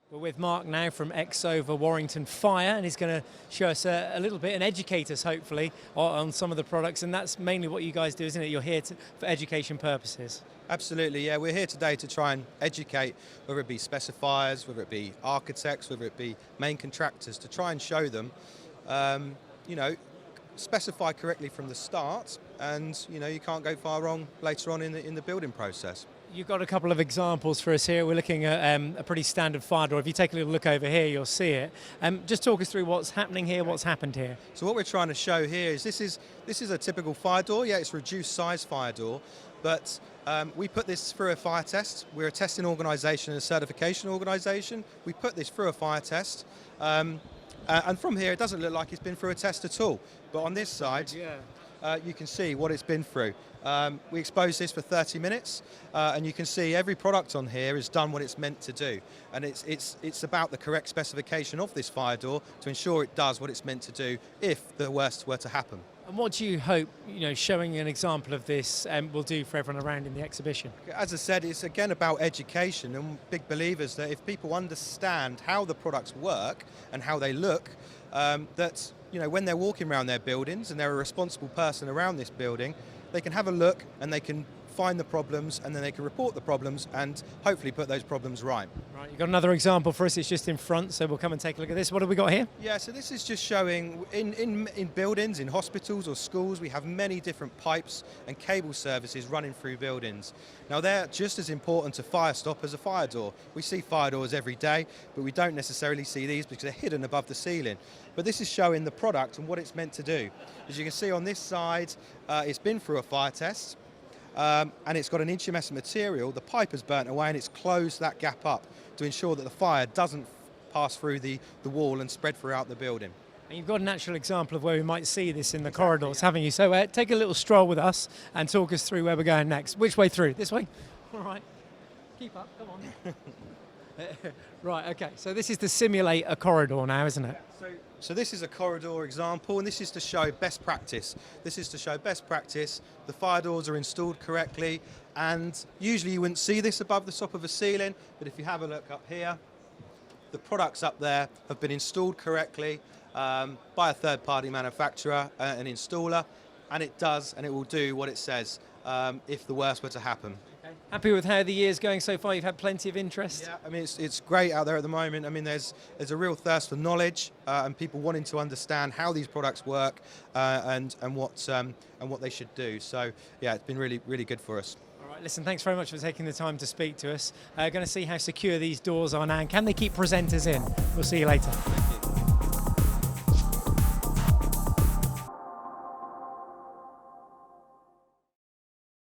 We're with Mark now from Exova Warrington Fire, and he's going to show us a little bit and educate us, hopefully, on some of the products. And that's mainly what you guys do, isn't it? You're here for education purposes. Absolutely, yeah. We're here today to try and educate, whether it be specifiers, whether it be architects, whether it be main contractors, to try and show them, specify correctly from the start, and you can't go far wrong later on in the building process. You've got a couple of examples for us here. We're looking at a pretty standard fire door. If you take a little look over here, you'll see it. Just talk us through what's happening here, what's happened here. So what we're trying to show here is this is a typical fire door. Yeah, it's a reduced size fire door, but we put this through a fire test. We're a testing organisation and a certification organisation. We put this through a fire test. And from here, it doesn't look like it's been through a test at all. But on this side, you can see what it's been through. We exposed this for 30 minutes, and you can see every product on here has done what it's meant to do. And it's about the correct specification of this fire door to ensure it does what it's meant to do if the worst were to happen. And what do you hope, showing an example of this will do for everyone around in the exhibition? As I said, it's again about education, and big believers that if people understand how the products work and how they look, that when they're walking around their buildings and they're a responsible person around this building, they can have a look and they can find the problems, and then they can report the problems and hopefully put those problems right. Right, you've got another example for us. It's just in front, so we'll come and take a look at this. What have we got here? Yeah, so this is just showing in buildings, in hospitals or schools, we have many different pipes and cable services running through buildings. Now they're just as important to fire stop as a fire door. We see fire doors every day, but we don't necessarily see these because they're hidden above the ceiling. But this is showing the product and what it's meant to do. As you can see on this side, it's been through a fire test. And it's got an inch material. The pipe has burnt away and it's closed that gap up to ensure that the fire doesn't pass through the wall and spread throughout the building. And you've got an actual example of where we might see this in the corridors, haven't you? So take a little stroll with us and talk us through where we're going next. Which way through? This way? All right. Keep up, come on. Right, okay. So this is to simulate a corridor now, isn't it? So this is a corridor example, and this is to show best practice. This is to show best practice. The fire doors are installed correctly, and usually you wouldn't see this above the top of a ceiling, but if you have a look up here, the products up there have been installed correctly by a third-party manufacturer, an installer, and it does, and it will do what it says if the worst were to happen. Happy with how the year's going so far? You've had plenty of interest? Yeah, I mean, it's great out there at the moment. I mean, there's a real thirst for knowledge and people wanting to understand how these products work and what they should do. So, yeah, it's been really, really good for us. All right, listen, thanks very much for taking the time to speak to us. Going to see how secure these doors are now, and can they keep presenters in? We'll see you later.